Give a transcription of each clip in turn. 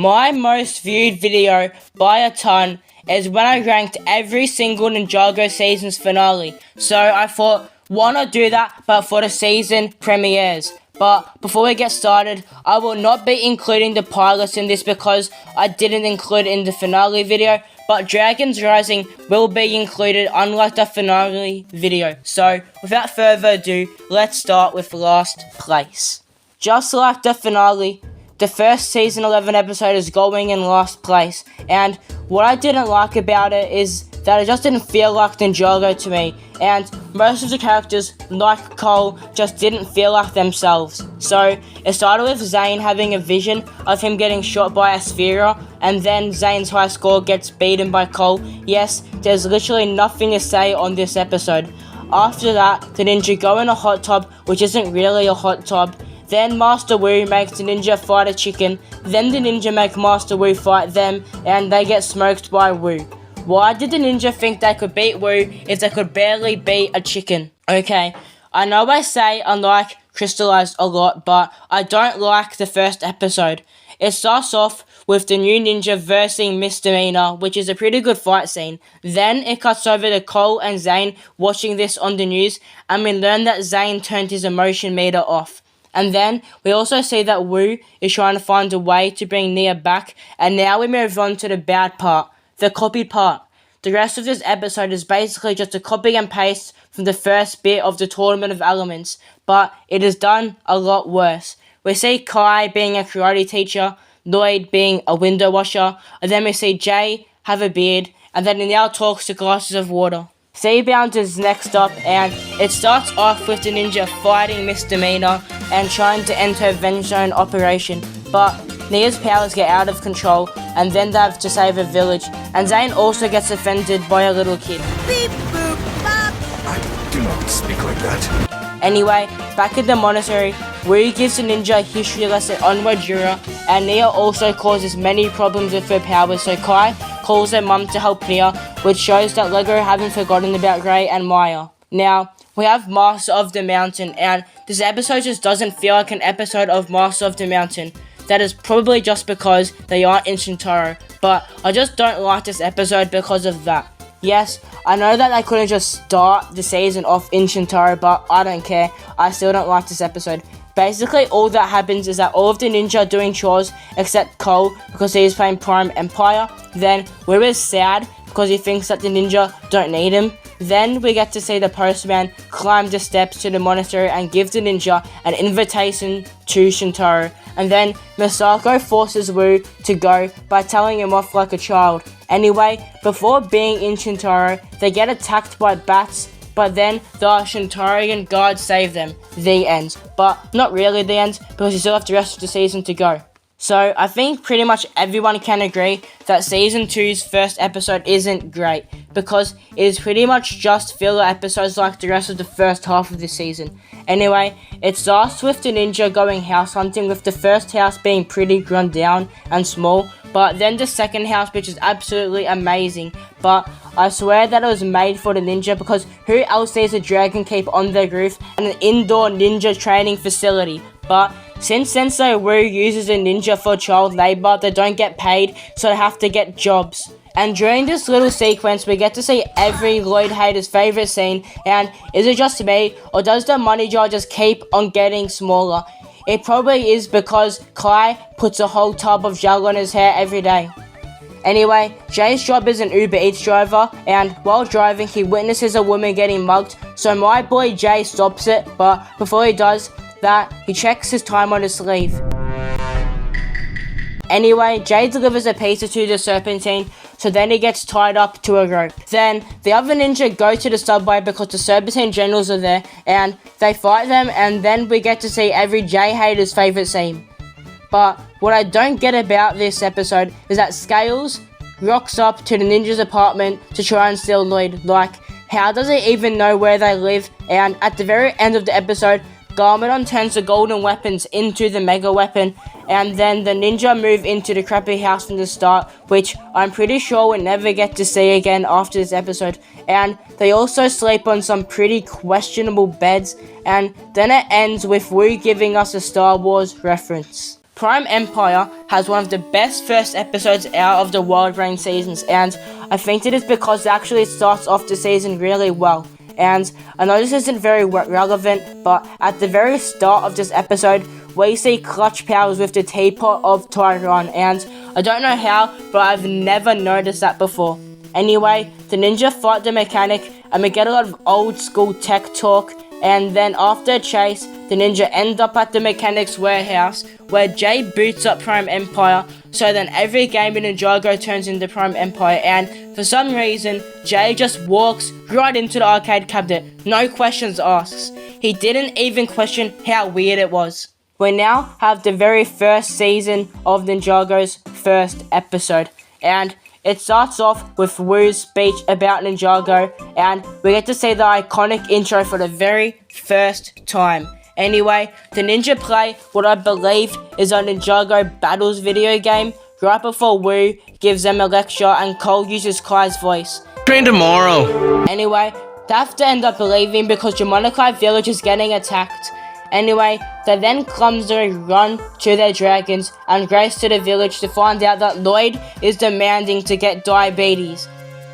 My most viewed video by a ton is when I ranked every single Ninjago Seasons finale. So I thought, why not do that, but for the season premieres. But before we get started, I will not be including the pilots in this because I didn't include it in the finale video, but Dragons Rising will be included unlike the finale video. So without further ado, let's start with last place. Just like the finale, the first season 11 episode is going in last place, and what I didn't like about it is that it just didn't feel like Ninjago to me, and most of the characters, like Cole, just didn't feel like themselves. So it started with Zane having a vision of him getting shot by Asphira, and then Zane's high score gets beaten by Cole. Yes, there's literally nothing to say on this episode. After that, the ninja go in a hot tub, which isn't really a hot tub. Then Master Wu makes the ninja fight a chicken. Then the ninja make Master Wu fight them, and they get smoked by Wu. Why did the ninja think they could beat Wu if they could barely beat a chicken? Okay, I know I say I like Crystallized a lot, but I don't like the first episode. It starts off with the new ninja versing Misdemeanor, which is a pretty good fight scene. Then it cuts over to Cole and Zane watching this on the news, and we learn that Zane turned his emotion meter off. And then we also see that Wu is trying to find a way to bring Nia back, and now we move on to the bad part, the copied part. The rest of this episode is basically just a copy and paste from the first bit of the Tournament of Elements, but it is done a lot worse. We see Kai being a karate teacher, Lloyd being a window washer, and then we see Jay have a beard, and then he now talks to glasses of water. Seabound is next up, and it starts off with the ninja fighting Misdemeanor and trying to end her Venge Zone operation, but Nia's powers get out of control, and then they have to save a village, and Zane also gets offended by a little kid. Beep, boop, bop. I do not speak like that. Anyway, back at the monastery, Wu gives the ninja a history lesson on Wajura, and Nia also causes many problems with her powers, so Kai calls her mum to help Nia, which shows that Lego haven't forgotten about Gray and Maya. Now, we have Master of the Mountain, and this episode just doesn't feel like an episode of Master of the Mountain. That is probably just because they aren't in Shintaro, but I just don't like this episode because of that. Yes, I know that they couldn't just start the season off in Shintaro, but I don't care. I still don't like this episode. Basically, all that happens is that all of the ninja are doing chores except Cole because he is playing Prime Empire. Then Wu is sad because he thinks that the ninja don't need him. Then we get to see the postman climb the steps to the monastery and give the ninja an invitation to Shintaro. And then Misako forces Wu to go by telling him off like a child. Anyway, before being in Shintaro, they get attacked by bats, but then the Shintarian guards save them. The end. But not really the end, because you still have the rest of the season to go. So I think pretty much everyone can agree that Season 2's first episode isn't great, because it is pretty much just filler episodes like the rest of the first half of the season. Anyway, it starts with the ninja going house hunting, with the first house being pretty run down and small, but then the second house, which is absolutely amazing. But I swear that it was made for the ninja, because who else needs a dragon keep on their roof and an indoor ninja training facility? But since Sensei Wu uses a ninja for child labor, they don't get paid, so they have to get jobs. And during this little sequence, we get to see every Lloyd hater's favourite scene, and is it just me, or does the money jar just keep on getting smaller? It probably is, because Kai puts a whole tub of gel on his hair every day. Anyway, Jay's job is an Uber Eats driver, and while driving he witnesses a woman getting mugged, so my boy Jay stops it, but before he does that, he checks his time on his sleeve. Anyway, Jay delivers a pizza to the Serpentine, so then he gets tied up to a rope. Then, the other ninja go to the subway because the Serpentine generals are there, and they fight them, and then we get to see every Jay hater's favourite scene. But what I don't get about this episode is that Scales rocks up to the ninja's apartment to try and steal Lloyd. Like, how does he even know where they live? And at the very end of the episode, Garmadon turns the golden weapons into the mega weapon, and then the ninja move into the crappy house from the start, which I'm pretty sure we'll never get to see again after this episode. And they also sleep on some pretty questionable beds, and then it ends with Wu giving us a Star Wars reference. Prime Empire has one of the best first episodes out of the Wild Rain seasons, and I think it is because it actually starts off the season really well. And I know this isn't very relevant, but at the very start of this episode, we see clutch powers with the teapot of Tyron, and I don't know how, but I've never noticed that before. Anyway, the ninja fight the mechanic, and we get a lot of old school tech talk, and then after a chase, the ninja end up at the mechanic's warehouse, where Jay boots up Prime Empire, so then every game in Ninjago turns into Prime Empire, and for some reason, Jay just walks right into the arcade cabinet, no questions asked. He didn't even question how weird it was. We now have the very first season of Ninjago's first episode, and it starts off with Wu's speech about Ninjago, and we get to see the iconic intro for the very first time. Anyway, the ninja play what I believe is a Ninjago Battles video game right before Wu gives them a lecture and Cole uses Kai's voice. Train tomorrow. Anyway, they have to end up leaving because Jamonokai village is getting attacked. Anyway, they then clumsily run to their dragons and race to the village to find out that Lloyd is demanding to get diabetes.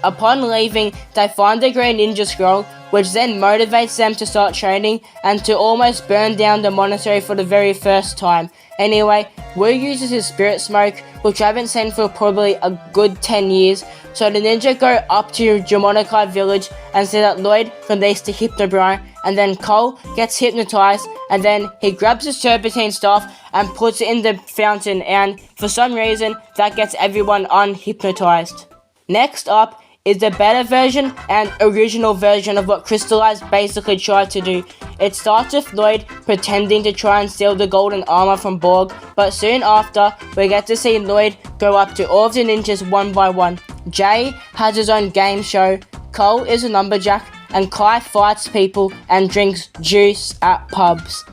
Upon leaving, they find the Green Ninja Scroll, which then motivates them to start training and to almost burn down the monastery for the very first time. Anyway, Wu uses his spirit smoke, which I haven't seen for probably a good 10 years, so the ninja go up to Jamonokai village and say that Lloyd released the Hypnobro, and then Cole gets hypnotized, and then he grabs his serpentine staff and puts it in the fountain, and for some reason that gets everyone unhypnotized. Next up is the better version and original version of what Crystallized basically tried to do. It starts with Lloyd pretending to try and steal the golden armor from Borg, but soon after, we get to see Lloyd go up to all of the ninjas one by one. Jay has his own game show, Cole is a lumberjack, and Kai fights people and drinks juice at pubs.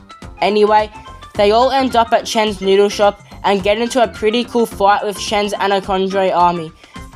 Anyway, they all end up at Chen's noodle shop and get into a pretty cool fight with Chen's Anacondre army.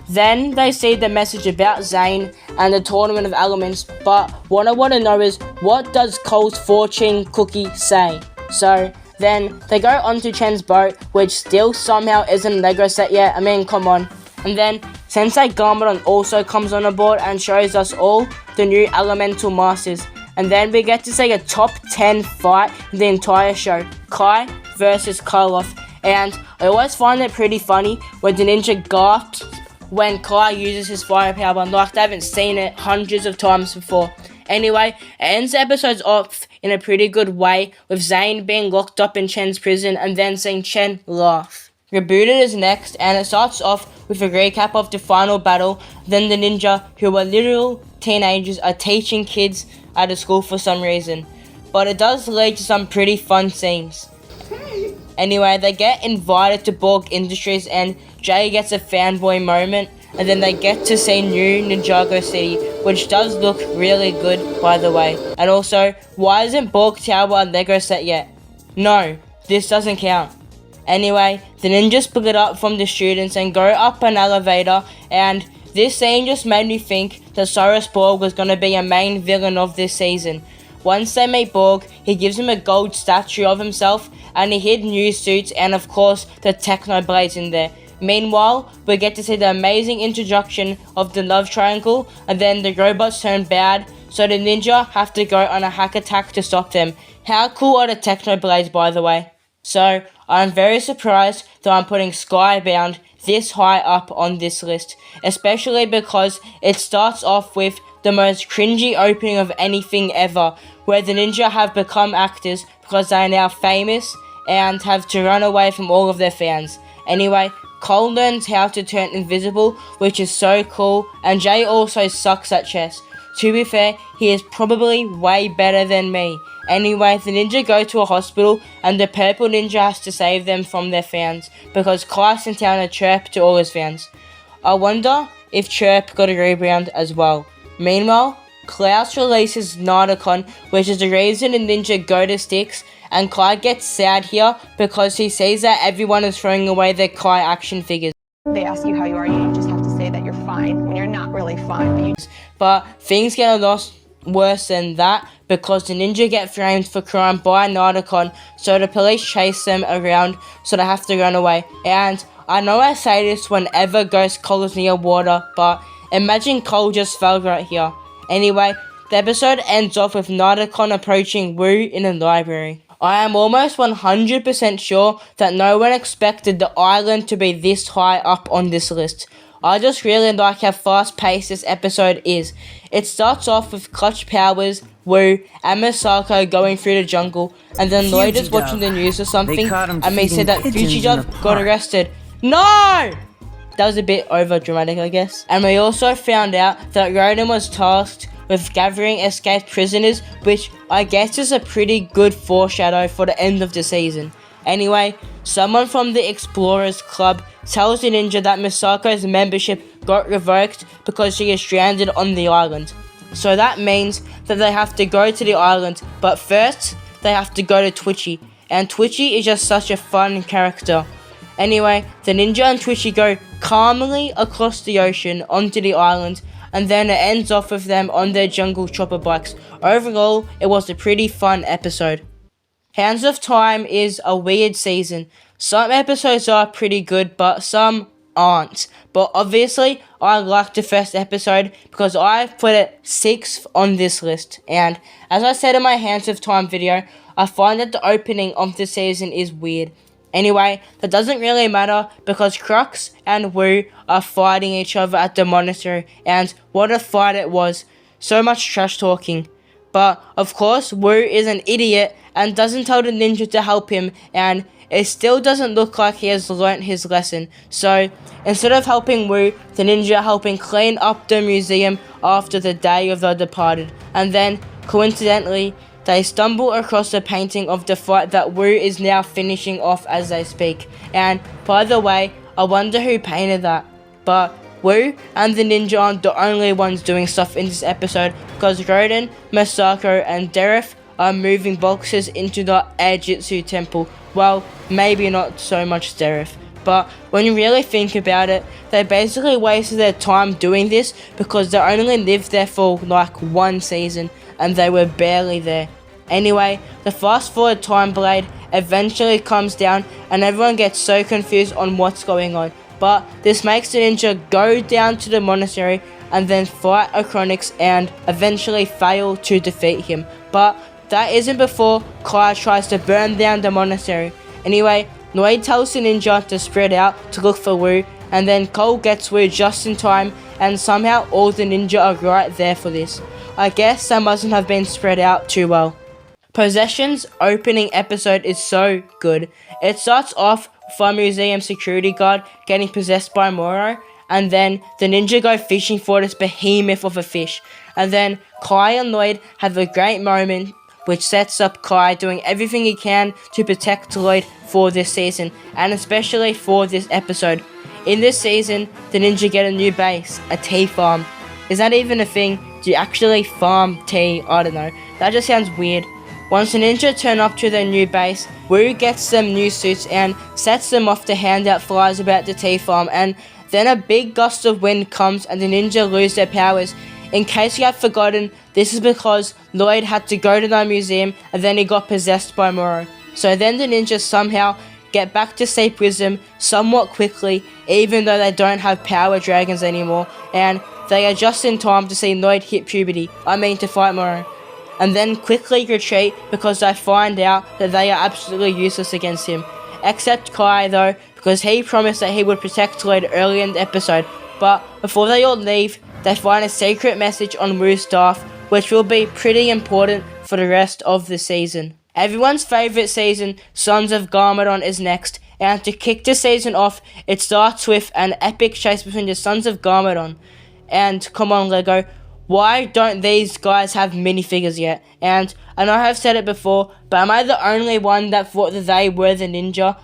Then they see the message about Zane and the Tournament of Elements, but what I want to know is, what does Cole's fortune cookie say? So then they go onto Chen's boat, which still somehow isn't Lego set yet, I mean come on. And then Sensei Garmadon also comes on board and shows us all the new Elemental Masters. And then we get to see a top 10 fight in the entire show, Kai versus Karloff. And I always find it pretty funny when the ninja gasps when Kai uses his firepower, and like they haven't seen it hundreds of times before. Anyway, it ends the episodes off in a pretty good way, with Zane being locked up in Chen's prison and then seeing Chen laugh. Rebooted is next, and it starts off with a recap of the final battle. Then the ninja, who are literal teenagers, are teaching kids at a school for some reason. But it does lead to some pretty fun scenes. Anyway, they get invited to Borg Industries and Jay gets a fanboy moment, and then they get to see new Ninjago City, which does look really good, by the way. And also, why isn't Borg Tower a Lego set yet? No, this doesn't count. Anyway, the ninjas split up from the students and go up an elevator, and this scene just made me think that Cyrus Borg was going to be a main villain of this season. Once they meet Borg, he gives him a gold statue of himself, and he hid new suits and of course the Techno Blades in there. Meanwhile, we get to see the amazing introduction of the love triangle, and then the robots turn bad, so the ninja have to go on a hack attack to stop them. How cool are the Techno Blades, by the way? So, I'm very surprised that I'm putting Skybound this high up on this list, especially because it starts off with the most cringy opening of anything ever, where the ninja have become actors because they are now famous and have to run away from all of their fans. Anyway, Cole learns how to turn invisible, which is so cool, and Jay also sucks at chess. To be fair, he is probably way better than me. Anyway, the ninja go to a hospital, and the purple ninja has to save them from their fans, because Kai sent down a chirp to all his fans. I wonder if Chirp got a rebound as well. Meanwhile, Klaus releases Nardicon, which is the reason the ninja go to Styx, and Kai gets sad here because he sees that everyone is throwing away their Kai action figures. They ask you how you are, you just have to say that you're fine when you're not really fine. But things get a lot worse than that because the ninja get framed for crime by Narcon, so the police chase them around, so they have to run away. And I know I say this whenever Ghost Cole is near water, but imagine Cole just fell right here. Anyway, the episode ends off with Narcon approaching Wu in a library. I am almost 100% sure that no one expected the island to be this high up on this list. I just really like how fast-paced this episode is. It starts off with Clutch Powers, Wu, and Misako going through the jungle, and then Lloyd is watching the news or something, and they said that Fujidove got arrested. No! That was a bit over-dramatic, I guess. And we also found out that Roden was tasked with gathering escaped prisoners, which I guess is a pretty good foreshadow for the end of the season. Anyway, someone from the Explorers Club tells the ninja that Misako's membership got revoked because she is stranded on the island. So that means that they have to go to the island, but first they have to go to Twitchy, and Twitchy is just such a fun character. Anyway, the ninja and Twitchy go calmly across the ocean onto the island, and then it ends off with them on their jungle chopper bikes. Overall, it was a pretty fun episode. Hands of Time is a weird season. Some episodes are pretty good, but some aren't. But obviously, I liked the first episode because I put it 6th on this list. And as I said in my Hands of Time video, I find that the opening of the season is weird. Anyway, that doesn't really matter because Crux and Wu are fighting each other at the monastery, and what a fight it was. So much trash talking. But, of course, Wu is an idiot and doesn't tell the ninja to help him, and it still doesn't look like he has learnt his lesson. So, instead of helping Wu, the ninja helping clean up the museum after the Day of the Departed. And then, coincidentally, they stumble across a painting of the fight that Wu is now finishing off as they speak. And, by the way, I wonder who painted that. But Wu and the ninja aren't the only ones doing stuff in this episode, because Roden, Misako, and Deref are moving boxes into the Aijutsu temple. Well, maybe not so much Deref, but when you really think about it, they basically wasted their time doing this because they only lived there for like 1 season and they were barely there. Anyway, the fast forward time blade eventually comes down and everyone gets so confused on what's going on. But this makes the ninja go down to the monastery and then fight Acronix and eventually fail to defeat him. But that isn't before Kai tries to burn down the monastery. Anyway, Noi tells the ninja to spread out to look for Wu, and then Cole gets Wu just in time, and somehow all the ninja are right there for this. I guess they mustn't have been spread out too well. Possession's opening episode is so good. It starts off with a museum security guard getting possessed by Moro, and then the ninja go fishing for this behemoth of a fish. And then Kai and Lloyd have a great moment which sets up Kai doing everything he can to protect Lloyd for this season, and especially for this episode. In this season, the ninja get a new base, a tea farm. Is that even a thing? Do you actually farm tea? I don't know. That just sounds weird. Once the ninja turn up to their new base, Wu gets them new suits and sets them off to hand out flyers about the tea farm, and then a big gust of wind comes and the ninja lose their powers. In case you have forgotten, this is because Lloyd had to go to the museum and then he got possessed by Moro. So then the ninjas somehow get back to Sleep Wisdom somewhat quickly, even though they don't have power dragons anymore, and they are just in time to see Lloyd hit puberty, to fight Moro, and then quickly retreat because they find out that they are absolutely useless against him. Except Kai though, because he promised that he would protect Lloyd early in the episode, but before they all leave, they find a secret message on Wu's staff, which will be pretty important for the rest of the season. Everyone's favourite season, Sons of Garmadon, is next, and to kick the season off, it starts with an epic chase between the Sons of Garmadon. And come on LEGO, why don't these guys have minifigures yet? And I know I've said it before, but am I the only one that thought that they were the ninja?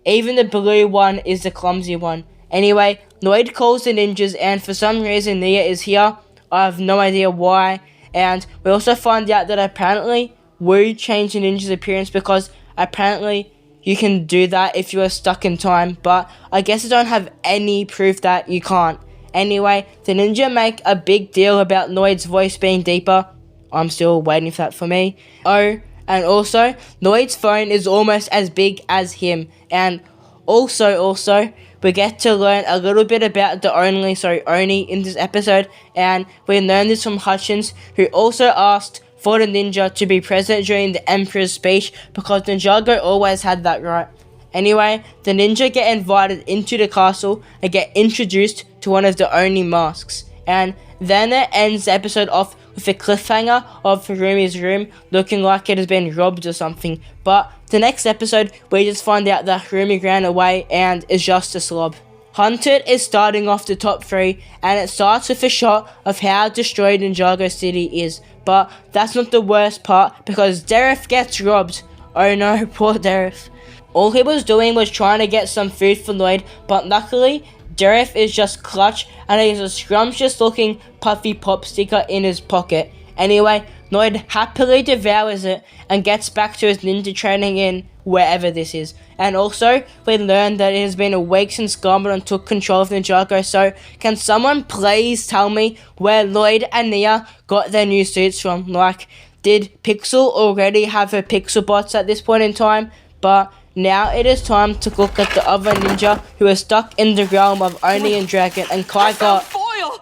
Even the blue one is the clumsy one. Anyway, Lloyd calls the ninjas, and for some reason Nia is here. I have no idea why. And we also find out that apparently Wu changed the ninja's appearance because apparently you can do that if you are stuck in time. But I guess I don't have any proof that you can't. Anyway, the ninja make a big deal about Noid's voice being deeper. I'm still waiting for that for me. Oh, and also, Noid's phone is almost as big as him. And also, we get to learn a little bit about the Oni in this episode. And we learn this from Hutchins, who also asked for the ninja to be present during the Emperor's speech because Ninjago always had that right. Anyway, the ninja get invited into the castle and get introduced to one of the Oni masks. And then it ends the episode off with a cliffhanger of Harumi's room looking like it has been robbed or something. But the next episode, we just find out that Harumi ran away and is just a slob. Hunted is starting off the top 3, and it starts with a shot of how destroyed Ninjago City is. But that's not the worst part, because Deref gets robbed. Oh no, poor Deref. All he was doing was trying to get some food for Lloyd, but luckily, Deref is just clutch, and he has a scrumptious looking puffy pop sticker in his pocket. Anyway, Lloyd happily devours it and gets back to his ninja training in wherever this is. And also, we learn that it has been a week since Garmadon took control of Ninjago, so can someone please tell me where Lloyd and Nia got their new suits from? Like, did Pixel already have her Pixel bots at this point in time? But now it is time to look at the other ninja who is stuck in the realm of Oni and Dragon, and Kai got foil!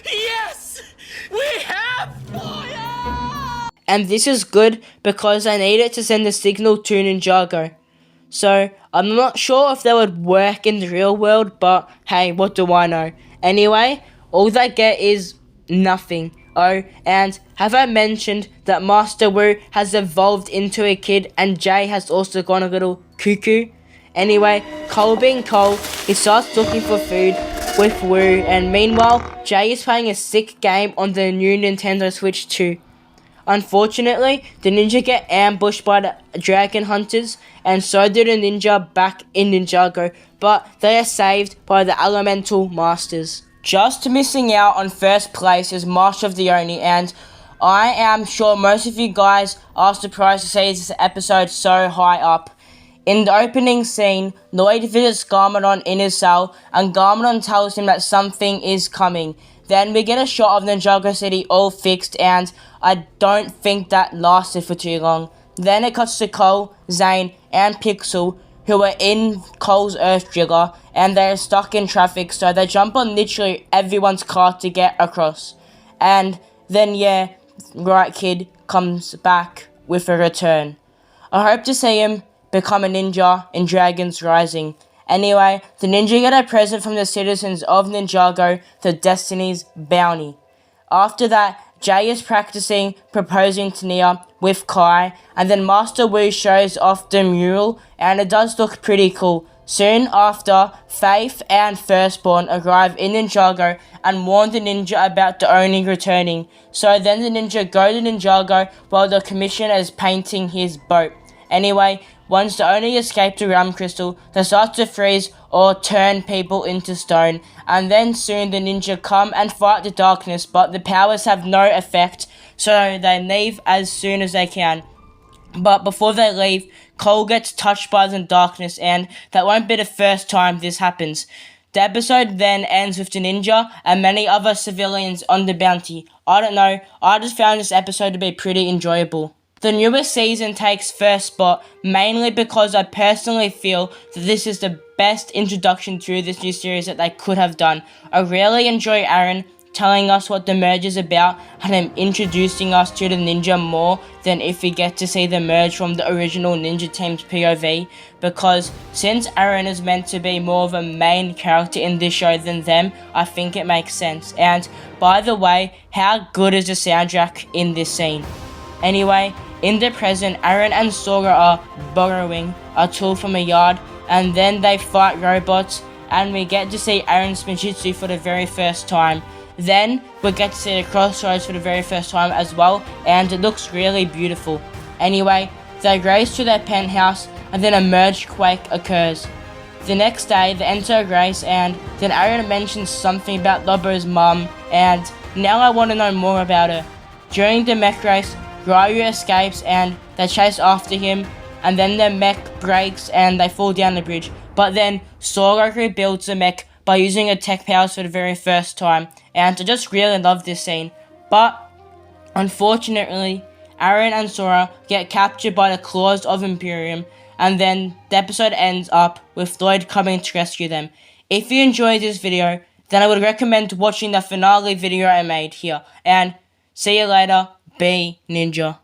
Yes! We have foil! And this is good because I needed to send a signal to Ninjago. So, I'm not sure if that would work in the real world, but hey, what do I know? Anyway, all they get is nothing. Oh, and have I mentioned that Master Wu has evolved into a kid and Jay has also gone a little cuckoo? Anyway, Cole being Cole, he starts looking for food with Wu, and meanwhile, Jay is playing a sick game on the new Nintendo Switch 2. Unfortunately, the ninja get ambushed by the dragon hunters, and so do the ninja back in Ninjago, but they are saved by the elemental masters. Just missing out on first place is Master of the Oni, and I am sure most of you guys are surprised to see this episode so high up. In the opening scene, Lloyd visits Garmadon in his cell, and Garmadon tells him that something is coming. Then we get a shot of Ninjago City all fixed, and I don't think that lasted for too long. Then it cuts to Cole, Zane, and Pixel, who are in Cole's Earth Driller, and they're stuck in traffic, so they jump on literally everyone's car to get across. And then, yeah, Right Kid comes back with a return. I hope to see him become a ninja in Dragon's Rising. Anyway, the ninja get a present from the citizens of Ninjago, the Destiny's Bounty. After that, Jay is practicing proposing to Nia with Kai, and then Master Wu shows off the mural, and it does look pretty cool. Soon after, Faith and Firstborn arrive in Ninjago and warn the ninja about the Oni returning. So then the ninja go to Ninjago while the commissioner is painting his boat. Anyway, once the Oni escape the Ram Crystal, they start to freeze or turn people into stone, and then soon the ninja come and fight the darkness, but the powers have no effect, so they leave as soon as they can. But before they leave, Cole gets touched by the darkness, and that won't be the first time this happens. The episode then ends with the ninja and many other civilians on the bounty. I don't know, I just found this episode to be pretty enjoyable. The newest season takes first spot, mainly because I personally feel that this is the best introduction to this new series that they could have done. I really enjoy Aaron telling us what the merge is about and him introducing us to the ninja more than if we get to see the merge from the original Ninja Team's POV, because since Aaron is meant to be more of a main character in this show than them, I think it makes sense. And by the way, how good is the soundtrack in this scene? Anyway, in the present, Aaron and Sora are borrowing a tool from a yard, and then they fight robots, and we get to see Aaron's Spinjitzu for the very first time. Then we get to see the crossroads for the very first time as well, and it looks really beautiful. Anyway, they race to their penthouse, and then a merge quake occurs. The next day, they enter a race, and then Aaron mentions something about Lobo's mum, and now I want to know more about her. During the mech race, Ryu escapes and they chase after him, and then the mech breaks and they fall down the bridge. But then Sora rebuilds the mech by using her tech powers for the very first time, and I just really love this scene. But unfortunately, Aaron and Sora get captured by the claws of Imperium, and then the episode ends up with Lloyd coming to rescue them. If you enjoyed this video, then I would recommend watching the finale video I made here, and see you later, be Ninja.